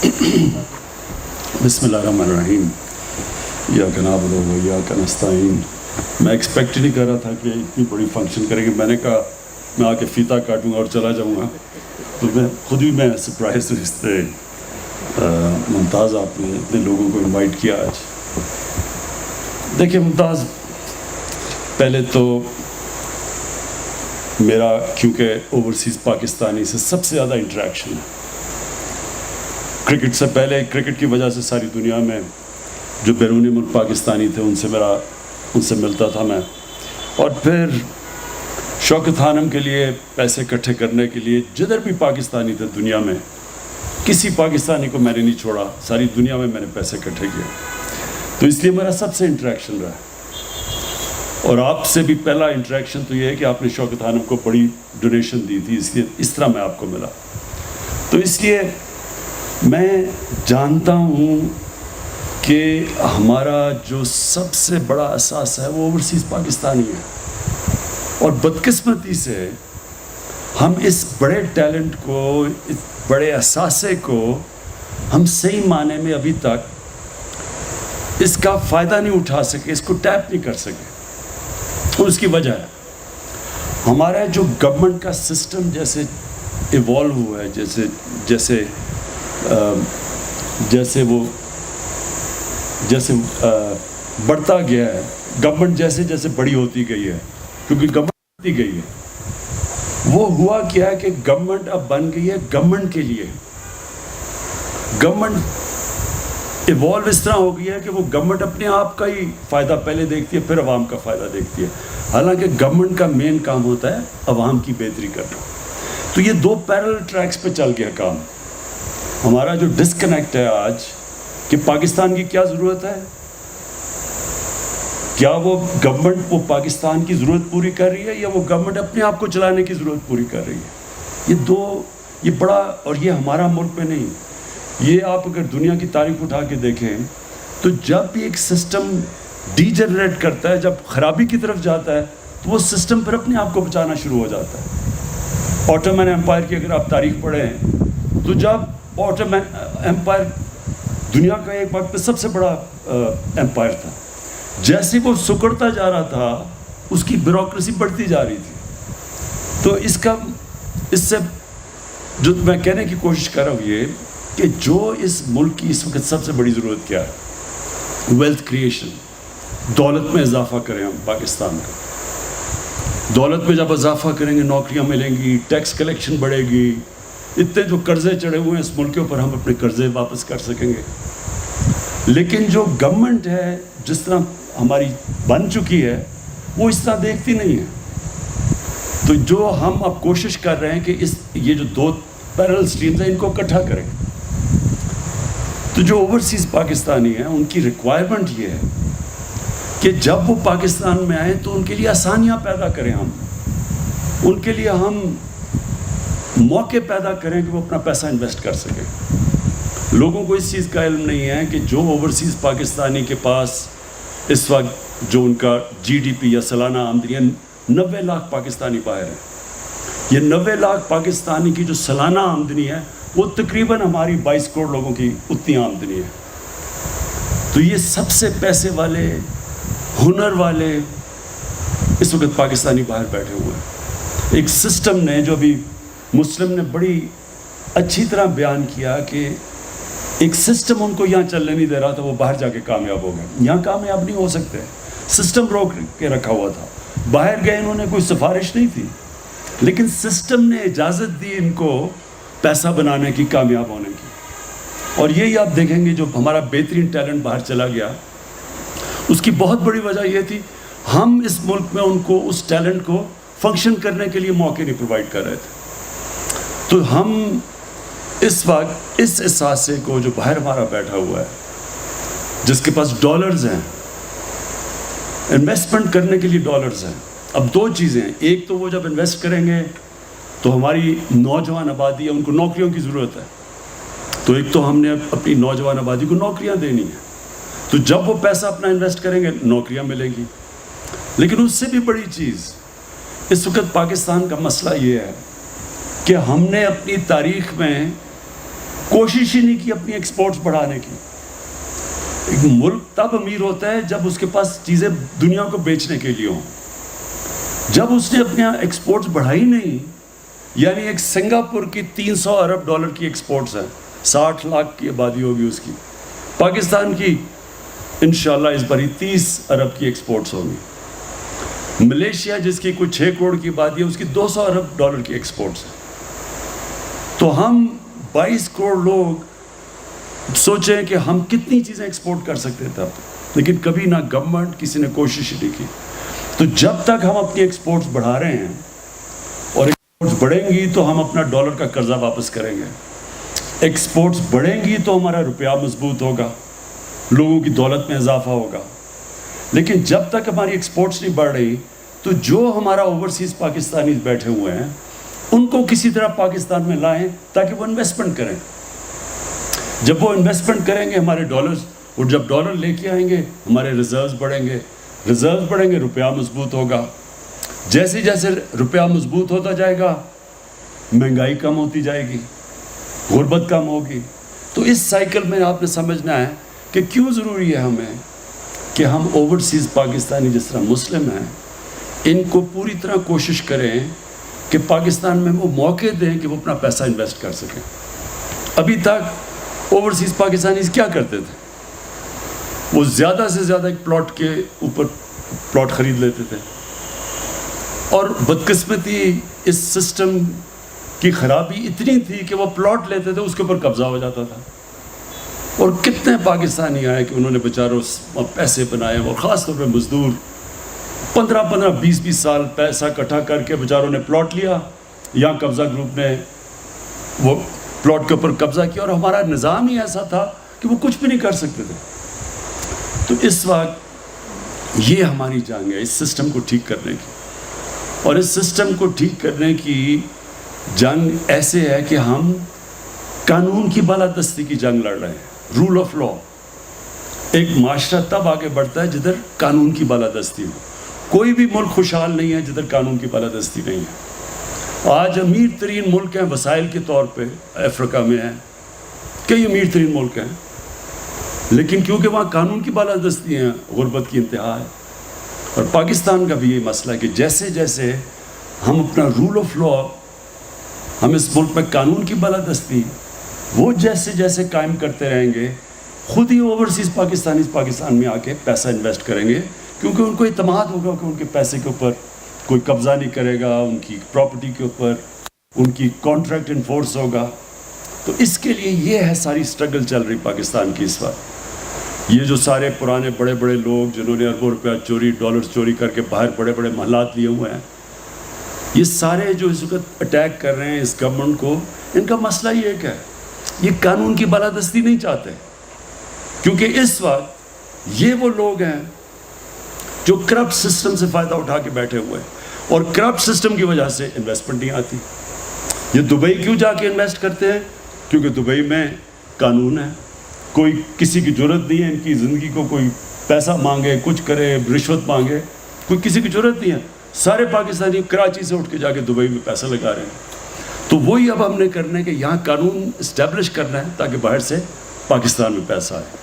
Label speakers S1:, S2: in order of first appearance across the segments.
S1: بسم اللہ الرحمن الرحیم ایاک نعبد و ایاک نستعین. میں ایکسپیکٹ نہیں کر رہا تھا کہ اتنی بڑی فنکشن کریں گے. میں نے کہا میں آ کے فیتہ کاٹوں گا اور چلا جاؤں گا. تو میں سرپرائز ہوں اس سے. ممتاز آپ نے اتنے لوگوں کو انوائٹ کیا آج. دیکھیں ممتاز، پہلے تو میرا کیونکہ اوورسیز پاکستانی سے سب سے زیادہ انٹریکشن ہے. کرکٹ سے پہلے کرکٹ کی وجہ سے ساری دنیا میں جو بیرونی ملک پاکستانی تھے ان سے ملتا تھا میں. اور پھر شوکت خانم کے لیے پیسے اکٹھے کرنے کے لیے جدھر بھی پاکستانی تھے دنیا میں، کسی پاکستانی کو میں نے نہیں چھوڑا. ساری دنیا میں نے پیسے اکٹھے کیے. تو اس لیے میرا سب سے انٹریکشن رہا. اور آپ سے بھی پہلا انٹریکشن تو یہ ہے کہ آپ نے شوکت خانم کو بڑی ڈونیشن دی تھی، اس لیے اس طرح میں آپ کو ملا. تو اس لیے میں جانتا ہوں کہ ہمارا جو سب سے بڑا اثاثہ ہے وہ اوورسیز پاکستانی ہے. اور بدقسمتی سے ہم اس بڑے ٹیلنٹ کو، اس بڑے اثاثے کو ہم صحیح معنی میں ابھی تک اس کا فائدہ نہیں اٹھا سکے، اس کو ٹیپ نہیں کر سکے. اور اس کی وجہ ہے ہمارا جو گورنمنٹ کا سسٹم جیسے ایوالو ہوا ہے، جیسے بڑھتا گیا ہے. گورنمنٹ جیسے بڑی ہوتی گئی ہے، کیونکہ گورنمنٹ بڑھتی گئی ہے. وہ ہوا کیا ہے کہ گورنمنٹ اب بن گئی ہے گورنمنٹ کے لیے. گورنمنٹ ایوالو اس طرح ہو گئی ہے کہ وہ گورنمنٹ اپنے آپ کا ہی فائدہ پہلے دیکھتی ہے، پھر عوام کا فائدہ دیکھتی ہے. حالانکہ گورنمنٹ کا مین کام ہوتا ہے عوام کی بہتری کرنا. تو یہ دو پیرل ٹریکس پہ چل گیا کام. ہمارا جو ڈسکنیکٹ ہے آج کہ پاکستان کی کیا ضرورت ہے، کیا وہ گورنمنٹ وہ پاکستان کی ضرورت پوری کر رہی ہے یا وہ گورنمنٹ اپنے آپ کو چلانے کی ضرورت پوری کر رہی ہے. یہ بڑا، اور یہ ہمارا ملک میں نہیں، یہ آپ اگر دنیا کی تاریخ اٹھا کے دیکھیں تو جب بھی ایک سسٹم ڈی جنریٹ کرتا ہے، جب خرابی کی طرف جاتا ہے تو وہ سسٹم پھر اپنے آپ کو بچانا شروع ہو جاتا ہے. آٹومن ایمپائر کی اگر آپ تاریخ پڑھیں تو جب آٹومن ایمپائر دنیا کا ایک وقت پہ سب سے بڑا ایمپائر تھا، جیسے وہ سکڑتا جا رہا تھا اس کی بیوروکریسی بڑھتی جا رہی تھی. تو اس سے جو میں کہنے کی کوشش کر رہا ہوں یہ کہ جو اس ملک کی اس وقت سب سے بڑی ضرورت کیا ہے، ویلتھ کریشن، دولت میں اضافہ کریں. ہم پاکستان کا دولت میں جب اضافہ کریں گے نوکریاں ملیں گی، ٹیکس کلیکشن بڑھے گی، اتنے جو قرضے چڑھے ہوئے ہیں اس ملک کے اوپر ہم اپنے قرضے واپس کر سکیں گے. لیکن جو گورنمنٹ ہے جس طرح ہماری بن چکی ہے وہ اس طرح دیکھتی نہیں ہے. تو جو ہم اب کوشش کر رہے ہیں کہ یہ جو دو پیرل سٹریمز ہیں ان کو اکٹھا کریں. تو جو اوورسیز پاکستانی ہیں ان کی ریکوائرمنٹ یہ ہے کہ جب وہ پاکستان میں آئیں تو ان کے لیے آسانیاں پیدا کریں. ہم ان کے لیے ہم موقع پیدا کریں کہ وہ اپنا پیسہ انویسٹ کر سکیں. لوگوں کو اس چیز کا علم نہیں ہے کہ جو اوورسیز پاکستانی کے پاس اس وقت جو ان کا جی ڈی پی یا سالانہ آمدنی ہے، 90 لاکھ پاکستانی باہر ہیں. یہ 90 لاکھ پاکستانی کی جو سالانہ آمدنی ہے وہ تقریباً ہماری 22 کروڑ لوگوں کی اتنی آمدنی ہے. تو یہ سب سے پیسے والے، ہنر والے اس وقت پاکستانی باہر بیٹھے ہوئے ہیں. ایک سسٹم نے جو ابھی مسلم نے بڑی اچھی طرح بیان کیا کہ ایک سسٹم ان کو یہاں چلنے نہیں دے رہا تھا، وہ باہر جا کے کامیاب ہو گئے. یہاں کامیاب نہیں ہو سکتے، سسٹم روک کے رکھا ہوا تھا. باہر گئے، انہوں نے کوئی سفارش نہیں تھی، لیکن سسٹم نے اجازت دی ان کو پیسہ بنانے کی، کامیاب ہونے کی. اور یہی آپ دیکھیں گے جو ہمارا بہترین ٹیلنٹ باہر چلا گیا، اس کی بہت بڑی وجہ یہ تھی ہم اس ملک میں ان کو، اس ٹیلنٹ کو فنکشن کرنے کے لیے موقع نہیں پرووائڈ کر رہے تھے. تو ہم اس وقت اس احساسے کو جو باہر ہمارا بیٹھا ہوا ہے، جس کے پاس ڈالرز ہیں، انویسٹمنٹ کرنے کے لیے ڈالرز ہیں. اب دو چیزیں ہیں، ایک تو وہ جب انویسٹ کریں گے تو ہماری نوجوان آبادی ہے، ان کو نوکریوں کی ضرورت ہے. تو ایک تو ہم نے اپنی نوجوان آبادی کو نوکریاں دینی ہیں. تو جب وہ پیسہ اپنا انویسٹ کریں گے نوکریاں ملیں گی. لیکن اس سے بھی بڑی چیز اس وقت پاکستان کا مسئلہ یہ ہے کہ ہم نے اپنی تاریخ میں کوشش ہی نہیں کی اپنی ایکسپورٹس بڑھانے کی. ایک ملک تب امیر ہوتا ہے جب اس کے پاس چیزیں دنیا کو بیچنے کے لیے ہوں. جب اس نے اپنے ایکسپورٹس بڑھائی نہیں, یعنی ایک سنگاپور کی $300 ارب کی ایکسپورٹس ہیں, 60 لاکھ کی آبادی ہوگی اس کی. پاکستان کی انشاءاللہ اس باری 30 ارب کی ایکسپورٹس ہوگی. ملیشیا جس کی کوئی 6 کروڑ کی آبادی ہے, اس کی $200 ارب کی ایکسپورٹس ہیں. تو ہم 22 کروڑ لوگ سوچیں کہ ہم کتنی چیزیں ایکسپورٹ کر سکتے تھے, لیکن کبھی نہ گورنمنٹ کسی نے کوشش ہی نہیں کی. تو جب تک ہم اپنی ایکسپورٹس بڑھا رہے ہیں اور ایکسپورٹس بڑھیں گی تو ہم اپنا ڈالر کا قرضہ واپس کریں گے. ایکسپورٹس بڑھیں گی تو ہمارا روپیہ مضبوط ہوگا, لوگوں کی دولت میں اضافہ ہوگا. لیکن جب تک ہماری ایکسپورٹس نہیں بڑھ رہی تو جو ہمارا اوورسیز پاکستانی بیٹھے ہوئے ہیں ان کو کسی طرح پاکستان میں لائیں تاکہ وہ انویسٹمنٹ کریں. جب وہ انویسٹمنٹ کریں گے ہمارے ڈالرز, اور جب ڈالر لے کے آئیں گے ہمارے ریزروز بڑھیں گے, روپیہ مضبوط ہوگا. جیسے جیسے روپیہ مضبوط ہوتا جائے گا مہنگائی کم ہوتی جائے گی, غربت کم ہوگی. تو اس سائیکل میں آپ نے سمجھنا ہے کہ کیوں ضروری ہے ہمیں کہ ہم اوورسیز پاکستانی جس طرح مسلم ہیں ان کو پوری طرح کوشش کریں کہ پاکستان میں وہ موقع دیں کہ وہ اپنا پیسہ انویسٹ کر سکیں. ابھی تک اوورسیز پاکستانی کیا کرتے تھے؟ وہ زیادہ سے زیادہ ایک پلاٹ کے اوپر پلاٹ خرید لیتے تھے, اور بدقسمتی اس سسٹم کی خرابی اتنی تھی کہ وہ پلاٹ لیتے تھے اس کے اوپر قبضہ ہو جاتا تھا. اور کتنے پاکستانی آئے کہ انہوں نے بیچاروں پیسے بنائے, اور خاص طور پہ مزدور 15-20 سال پیسہ اکٹھا کر کے بیچاروں نے پلاٹ لیا, یہاں قبضہ گروپ نے وہ پلاٹ کے اوپر قبضہ کیا, اور ہمارا نظام ہی ایسا تھا کہ وہ کچھ بھی نہیں کر سکتے تھے. تو اس وقت یہ ہماری جنگ ہے اس سسٹم کو ٹھیک کرنے کی, اور اس سسٹم کو ٹھیک کرنے کی جنگ ایسے ہے کہ ہم قانون کی بالادستی کی جنگ لڑ رہے ہیں, رول آف لا. ایک معاشرہ تب آگے بڑھتا ہے جدھر قانون کی بالادستی ہو. کوئی بھی ملک خوشحال نہیں ہے جدھر قانون کی بالادستی نہیں ہے. آج امیر ترین ملک ہیں وسائل کے طور پہ افریقہ میں ہیں, کئی امیر ترین ملک ہیں, لیکن کیونکہ وہاں قانون کی بالادستی ہیں غربت کی انتہا ہے. اور پاکستان کا بھی یہ مسئلہ ہے کہ جیسے جیسے ہم اپنا رول آف لا, ہم اس ملک میں قانون کی بالادستی وہ جیسے جیسے قائم کرتے رہیں گے, خود ہی اوورسیز پاکستانی پاکستان میں آ کے پیسہ انویسٹ کریں گے, کیونکہ ان کو اعتماد ہوگا کہ ان کے پیسے کے اوپر کوئی قبضہ نہیں کرے گا, ان کی پراپرٹی کے اوپر ان کی کانٹریکٹ انفورس ہوگا. تو اس کے لیے یہ ہے ساری سٹرگل چل رہی پاکستان کی اس وقت. یہ جو سارے پرانے بڑے بڑے لوگ جنہوں نے اربوں روپیہ چوری ڈالر چوری کر کے باہر بڑے بڑے محلات لیے ہوئے ہیں, یہ سارے جو اس وقت اٹیک کر رہے ہیں اس گورنمنٹ کو, ان کا مسئلہ یہ ایک ہے, یہ قانون کی بالادستی نہیں چاہتے. کیونکہ اس وقت یہ وہ لوگ ہیں جو کرپٹ سسٹم سے فائدہ اٹھا کے بیٹھے ہوئے ہیں, اور کرپٹ سسٹم کی وجہ سے انویسٹمنٹ نہیں آتی. یہ دبئی کیوں جا کے انویسٹ کرتے ہیں؟ کیونکہ دبئی میں قانون ہے, کوئی کسی کی ضرورت نہیں ہے ان کی زندگی کو کوئی پیسہ مانگے, کچھ کرے, رشوت مانگے, کوئی کسی کی ضرورت نہیں ہے. سارے پاکستانی کراچی سے اٹھ کے جا کے دبئی میں پیسہ لگا رہے ہیں. تو وہی اب ہم نے کرنا ہے کہ یہاں قانون اسٹیبلش کرنا ہے تاکہ باہر سے پاکستان میں پیسہ آئے.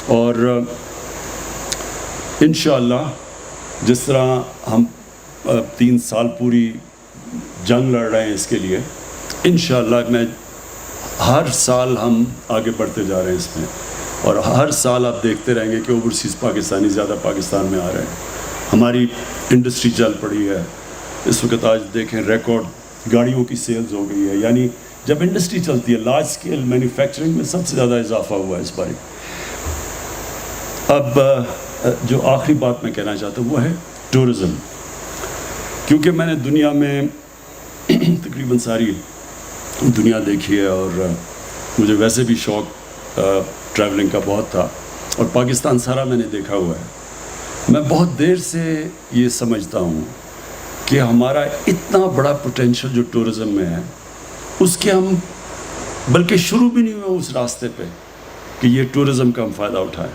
S1: اور انشاءاللہ جس طرح ہم 3 سال پوری جنگ لڑ رہے ہیں اس کے لیے, انشاءاللہ میں ہر سال ہم آگے بڑھتے جا رہے ہیں اس میں, اور ہر سال آپ دیکھتے رہیں گے کہ اوورسیز پاکستانی زیادہ پاکستان میں آ رہے ہیں. ہماری انڈسٹری چل پڑی ہے اس وقت. آج دیکھیں ریکارڈ گاڑیوں کی سیلز ہو گئی ہے. یعنی جب انڈسٹری چلتی ہے لارج اسکیل مینوفیکچرنگ میں سب سے زیادہ اضافہ ہوا ہے اس بار. اب جو آخری بات میں کہنا چاہتا ہوں وہ ہے ٹورزم. کیونکہ میں نے دنیا میں تقریباً ساری دنیا دیکھی ہے, اور مجھے ویسے بھی شوق ٹریولنگ کا بہت تھا, اور پاکستان سارا میں نے دیکھا ہوا ہے. میں بہت دیر سے یہ سمجھتا ہوں کہ ہمارا اتنا بڑا پوٹینشیل جو ٹورزم میں ہے اس کے ہم بلکہ شروع بھی نہیں ہوئے اس راستے پہ کہ یہ ٹورزم کا ہم فائدہ اٹھائیں.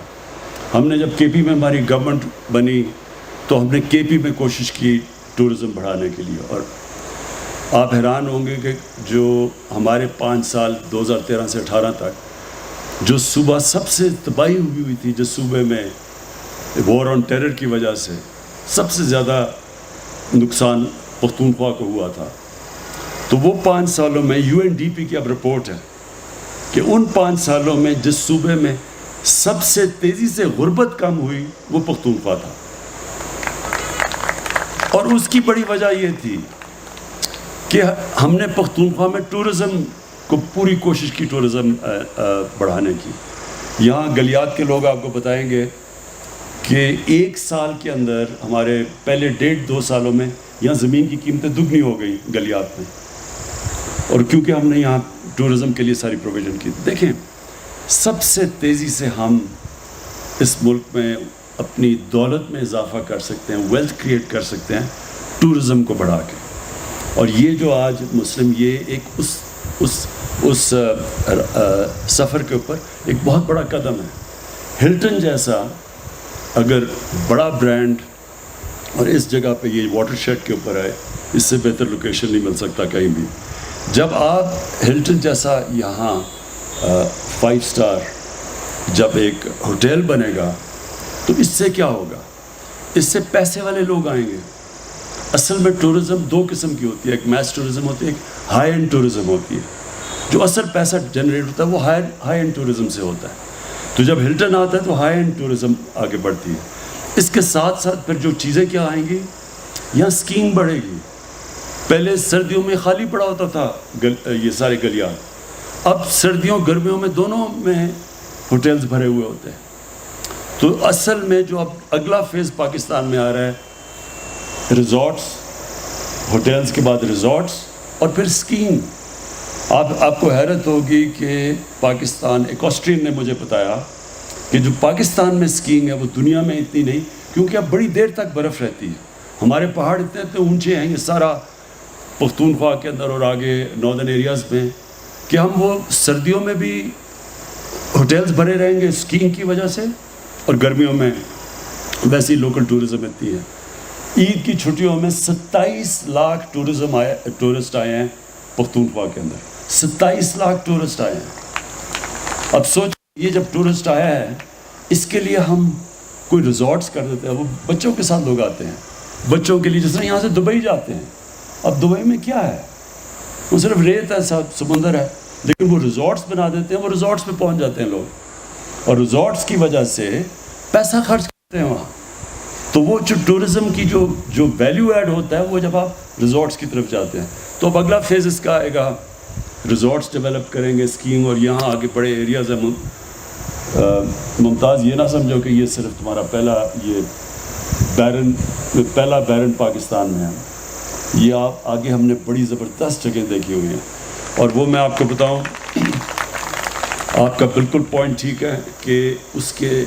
S1: ہم نے جب کے پی میں ہماری گورنمنٹ بنی تو ہم نے کے پی میں کوشش کی ٹورزم بڑھانے کے لیے, اور آپ حیران ہوں گے کہ جو ہمارے 5 سال 2013 سے 18 تک جو صوبہ سب سے تباہی ہوئی تھی، جس صوبے میں وار آن ٹیرر کی وجہ سے سب سے زیادہ نقصان پختونخوا کو ہوا تھا، تو وہ 5 سالوں میں UNDP کی اب رپورٹ ہے کہ ان 5 سالوں میں جس صوبے میں سب سے تیزی سے غربت کم ہوئی وہ پختونخوا تھا. اور اس کی بڑی وجہ یہ تھی کہ ہم نے پختونخوا میں ٹورزم کو پوری کوشش کی، ٹورزم بڑھانے کی. یہاں گلیات کے لوگ آپ کو بتائیں گے کہ 1 سال کے اندر ہمارے پہلے 1.5-2 سالوں میں یہاں زمین کی قیمتیں دگنی ہو گئی گلیات میں، اور کیونکہ ہم نے یہاں ٹورزم کے لیے ساری پروویژن کی. دیکھیں، سب سے تیزی سے ہم اس ملک میں اپنی دولت میں اضافہ کر سکتے ہیں، ویلتھ کریٹ کر سکتے ہیں ٹورزم کو بڑھا کے. اور یہ جو آج مسلم، یہ ایک اس سفر کے اوپر ایک بہت بڑا قدم ہے. ہلٹن جیسا اگر بڑا برانڈ اور اس جگہ پہ یہ واٹر شیڈ کے اوپر ہے، اس سے بہتر لوکیشن نہیں مل سکتا کہیں بھی. جب آپ ہلٹن جیسا یہاں 5 سٹار جب ایک ہوٹل بنے گا تو اس سے کیا ہوگا؟ اس سے پیسے والے لوگ آئیں گے. اصل میں ٹورزم 2 قسم کی ہوتی ہے، ایک میس ٹورزم ہوتی ہے، ایک ہائی اینڈ ٹورزم ہوتی ہے. جو اصل پیسہ جنریٹ ہوتا ہے وہ ہائی اینڈ ٹورزم سے ہوتا ہے. تو جب ہلٹن آتا ہے تو ہائی اینڈ ٹورزم آگے بڑھتی ہے. اس کے ساتھ ساتھ پھر جو چیزیں کیا آئیں گی، یہاں اسکیئنگ بڑھے گی. پہلے سردیوں میں خالی پڑا ہوتا تھا یہ سارے گلیات، اب سردیوں گرمیوں میں دونوں میں ہوٹلز بھرے ہوئے ہوتے ہیں. تو اصل میں جو اب اگلا فیز پاکستان میں آ رہا ہے، ریزورٹس، ہوٹلز کے بعد ریزورٹس اور پھر اسکیئنگ. آپ کو حیرت ہوگی کہ پاکستان، ایک آسٹرین نے مجھے بتایا کہ جو پاکستان میں اسکیئنگ ہے وہ دنیا میں اتنی نہیں، کیونکہ اب بڑی دیر تک برف رہتی ہے. ہمارے پہاڑ اتنے اونچے ہیں، یہ سارا پختونخوا کے اندر اور آگے ناردرن ایریاز میں، کہ ہم وہ سردیوں میں بھی ہوٹلز بھرے رہیں گے اسکیئنگ کی وجہ سے، اور گرمیوں میں ویسی لوکل ٹورزم اتنی ہے. عید کی چھٹیوں میں 27 لاکھ ٹورسٹ آئے ہیں پختونخوا کے اندر. 27 لاکھ ٹورسٹ آئے ہیں. اب سوچ، یہ جب ٹورسٹ آیا ہے اس کے لیے ہم کوئی ریزورٹس کر دیتے ہیں. وہ بچوں کے ساتھ لوگ آتے ہیں، بچوں کے لیے، جس طرح یہاں سے دبئی جاتے ہیں. اب دبئی میں کیا ہے؟ وہ صرف ریت ہے، سمندر ہے، لیکن وہ ریزورٹس بنا دیتے ہیں، وہ ریزورٹس پہ پہنچ جاتے ہیں لوگ، اور ریزورٹس کی وجہ سے پیسہ خرچ کرتے ہیں وہاں. تو وہ جو ٹورزم کی جو ویلیو ایڈ ہوتا ہے وہ جب آپ ریزورٹس کی طرف جاتے ہیں. تو اب اگلا فیز اس کا آئے گا، ریزورٹس ڈیولپ کریں گے، اسکیئنگ، اور یہاں آگے بڑے ایریاز ہیں. ممتاز، یہ نہ سمجھو کہ یہ صرف تمہارا پہلا بیرن پاکستان میں ہے. یہ آپ آگے ہم نے بڑی زبردست جگہ دیکھی ہوئی ہیں، اور وہ میں آپ کو بتاؤں، آپ کا بالکل پوائنٹ ٹھیک ہے کہ اس کے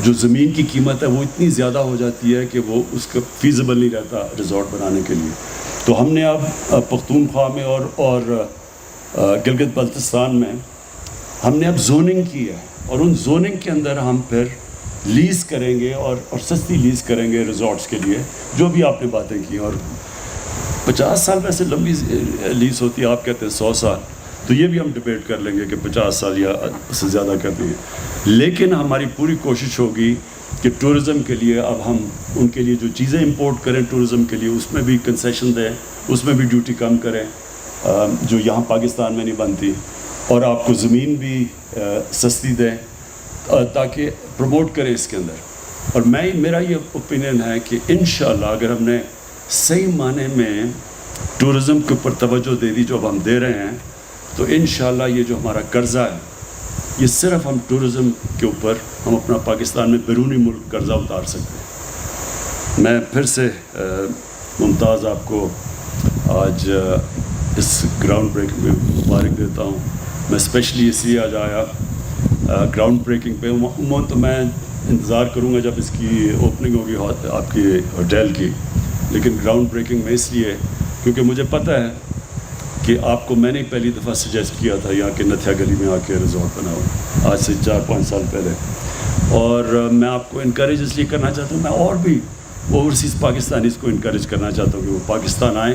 S1: جو زمین کی قیمت ہے وہ اتنی زیادہ ہو جاتی ہے کہ وہ اس کا فیزیبل نہیں رہتا ریزورٹ بنانے کے لیے. تو ہم نے اب پختونخوا میں اور گلگت بلتستان میں ہم نے اب زوننگ کی ہے، اور ان زوننگ کے اندر ہم پھر لیز کریں گے اور سستی لیز کریں گے ریزورٹس کے لیے، جو بھی آپ نے باتیں کی. اور 50 سال ویسے لمبی لیز ہوتی ہے، آپ کہتے ہیں 100 سال، تو یہ بھی ہم ڈیبیٹ کر لیں گے کہ 50 سال یا اس سے زیادہ کر دیں گے. لیکن ہماری پوری کوشش ہوگی کہ ٹورزم کے لیے اب ہم ان کے لیے جو چیزیں امپورٹ کریں ٹورزم کے لیے، اس میں بھی کنسیشن دیں، اس میں بھی ڈیوٹی کم کریں جو یہاں پاکستان میں نہیں بنتی، اور آپ کو زمین بھی سستی دیں تاکہ پروموٹ کریں اس کے اندر. اور میرا یہ اوپینین ہے کہ انشاءاللہ اگر ہم نے صحیح معنی میں ٹورزم کے اوپر توجہ دے دی جو اب ہم دے رہے ہیں، تو انشاءاللہ یہ جو ہمارا قرضہ ہے، یہ صرف ہم ٹورزم کے اوپر ہم اپنا پاکستان میں بیرونی ملک قرضہ اتار سکتے ہیں. میں پھر سے ممتاز آپ کو آج اس گراؤنڈ بریکنگ پہ مبارک دیتا ہوں. میں اسپیشلی اس لیے آج آیا گراؤنڈ بریکنگ پہ. عموماً تو میں انتظار کروں گا جب اس کی اوپننگ ہوگی آپ کی ہوٹل کی، لیکن گراؤنڈ بریکنگ میں اس لیے کیونکہ مجھے پتہ ہے کہ آپ کو میں نے پہلی دفعہ سجیسٹ کیا تھا یہاں کے نتھیا گلی میں آ کے ریزورٹ بناؤ آج سے 4-5 سال پہلے. اور میں آپ کو انکریج اس لیے کرنا چاہتا ہوں، میں اور بھی اوورسیز پاکستانیز کو انکریج کرنا چاہتا ہوں کہ وہ پاکستان آئیں